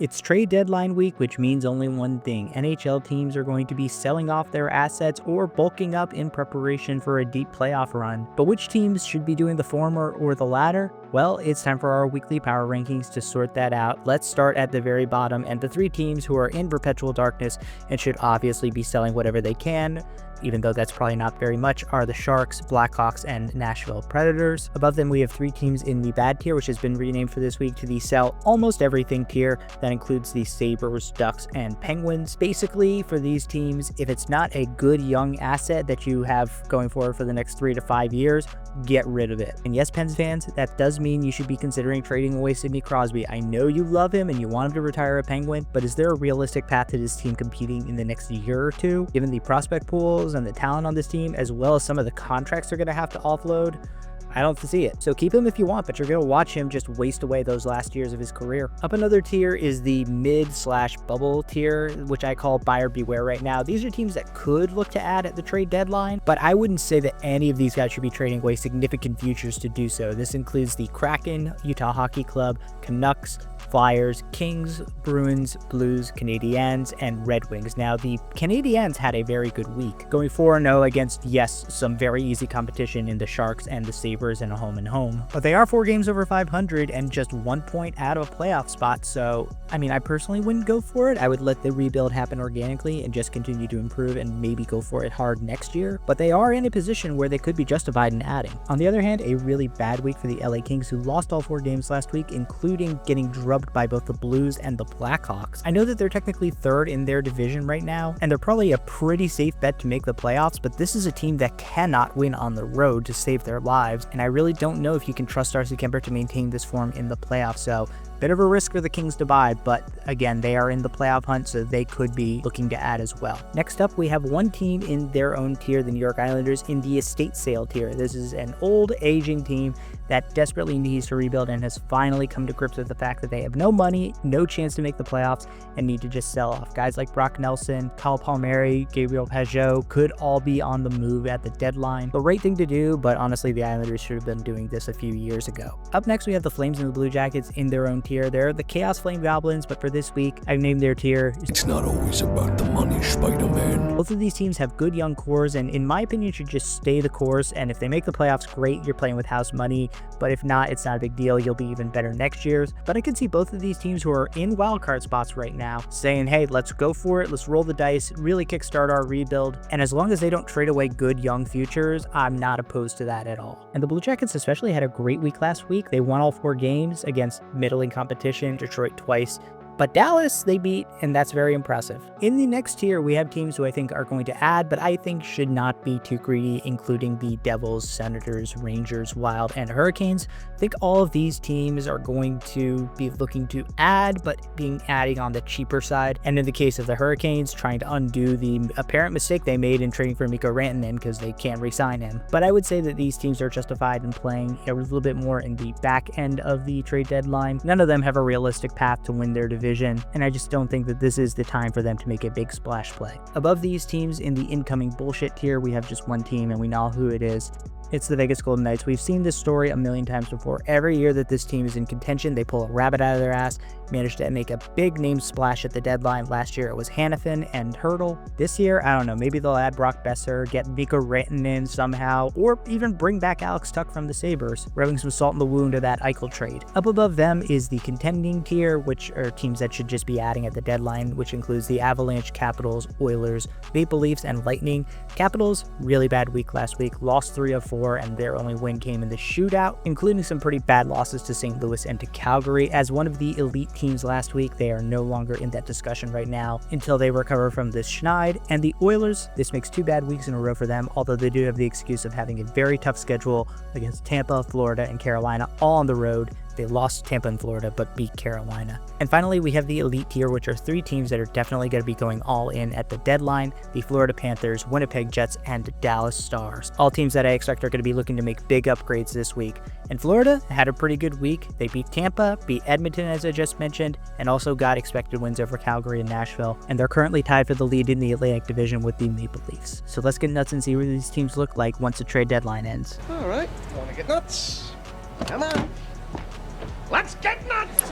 It's trade deadline week, which means only one thing. NHL teams are going to be selling off their assets or bulking up in preparation for a deep playoff run. But which teams should be doing the former or the latter? Well, it's time for our weekly power rankings to sort that out. Let's start at the very bottom, and the three teams who are in perpetual darkness and should obviously be selling whatever they can, even though that's probably not very much, are the Sharks, Blackhawks, and Nashville Predators. Above them, we have three teams in the bad tier, which has been renamed for this week to the sell almost everything tier. That includes the Sabres, Ducks, and Penguins. Basically, for these teams, if it's not a good young asset that you have going forward for the next 3 to 5 years, get rid of it. And yes, Pens fans, that does mean you should be considering trading away Sidney Crosby. I know you love him and you want him to retire a Penguin, but is there a realistic path to this team competing in the next year or two, given the prospect pools and the talent on this team, as well as some of the contracts they're going to have to offload? I don't see it. So keep him if you want, but you're going to watch him just waste away those last years of his career. Up another tier is the mid/bubble tier, which I call buyer beware right now. These are teams that could look to add at the trade deadline, but I wouldn't say that any of these guys should be trading away significant futures to do so. This includes the Kraken, Utah Hockey Club, Canucks, Flyers, Kings, Bruins, Blues, Canadiens, and Red Wings. Now, the Canadiens had a very good week, going 4-0 against, yes, some very easy competition in the Sharks and the Sabres in a home-and-home. But they are 4 games over 500 and just 1 point out of a playoff spot, so, I mean, I personally wouldn't go for it. I would let the rebuild happen organically and just continue to improve and maybe go for it hard next year. But they are in a position where they could be justified in adding. On the other hand, a really bad week for the LA Kings, who lost all 4 games last week, including getting drubbed by both the Blues and the Blackhawks. I know that they're technically third in their division right now, and they're probably a pretty safe bet to make the playoffs, but this is a team that cannot win on the road to save their lives, and I really don't know if you can trust Darcy Kuemper to maintain this form in the playoffs, so bit of a risk for the Kings to buy, but again, they are in the playoff hunt, so they could be looking to add as well. Next up, we have one team in their own tier, the New York Islanders, in the estate sale tier. This is an old, aging team that desperately needs to rebuild and has finally come to grips with the fact that they have no money, no chance to make the playoffs, and need to just sell off. Guys like Brock Nelson, Kyle Palmieri, Gabriel Pageau could all be on the move at the deadline. The right thing to do, but honestly, the Islanders should have been doing this a few years ago. Up next, we have the Flames and the Blue Jackets in their own tier. They're the Chaos Flame Goblins, but for this week, I've named their tier. It's not always about the money, Spider-Man. Both of these teams have good young cores, and in my opinion, should just stay the course, and if they make the playoffs, great, you're playing with house money, but if not, it's not a big deal, you'll be even better next year. But I can see both of these teams who are in wildcard spots right now saying, hey, let's go for it, let's roll the dice, really kickstart our rebuild, and as long as they don't trade away good young futures, I'm not opposed to that at all. And the Blue Jackets especially had a great week last week. They won all 4 games against middling competition, Detroit twice, but Dallas they beat, and that's very impressive. In the next tier, we have teams who I think are going to add, but I think should not be too greedy, including the Devils, Senators, Rangers, Wild, and Hurricanes. I think all of these teams are going to be looking to add, but adding on the cheaper side. And in the case of the Hurricanes, trying to undo the apparent mistake they made in trading for Mikko Rantanen because they can't re-sign him. But I would say that these teams are justified in playing a little bit more in the back end of the trade deadline. None of them have a realistic path to win their division, and I just don't think that this is the time for them to make a big splash play. Above these teams in the incoming bullshit tier, we have just one team, and we know who it is. It's the Vegas Golden Knights. We've seen this story a million times before. Every year that this team is in contention, they pull a rabbit out of their ass, manage to make a big name splash at the deadline. Last year, it was Hanifin and Hurdle. This year, I don't know, maybe they'll add Brock Besser, get Mikko Rantanen somehow, or even bring back Alex Tuch from the Sabres, rubbing some salt in the wound of that Eichel trade. Up above them is the contending tier, which are teams that should just be adding at the deadline, which includes the Avalanche, Capitals, Oilers, Maple Leafs, and Lightning. Capitals, really bad week last week, lost 3 of 4, and their only win came in the shootout, including some pretty bad losses to St. Louis and to Calgary. As one of the elite teams last week, they are no longer in that discussion right now until they recover from this schneid. And the Oilers, this makes 2 bad weeks in a row for them, although they do have the excuse of having a very tough schedule against Tampa, Florida, and Carolina, all on the road. They lost Tampa and Florida, but beat Carolina. And finally, we have the elite tier, which are 3 teams that are definitely going to be going all in at the deadline: the Florida Panthers, Winnipeg Jets, and Dallas Stars. All teams that I expect are going to be looking to make big upgrades this week. And Florida had a pretty good week. They beat Tampa, beat Edmonton, as I just mentioned, and also got expected wins over Calgary and Nashville. And they're currently tied for the lead in the Atlantic Division with the Maple Leafs. So let's get nuts and see what these teams look like once the trade deadline ends. All right, want to get nuts? Come on. Let's get nuts!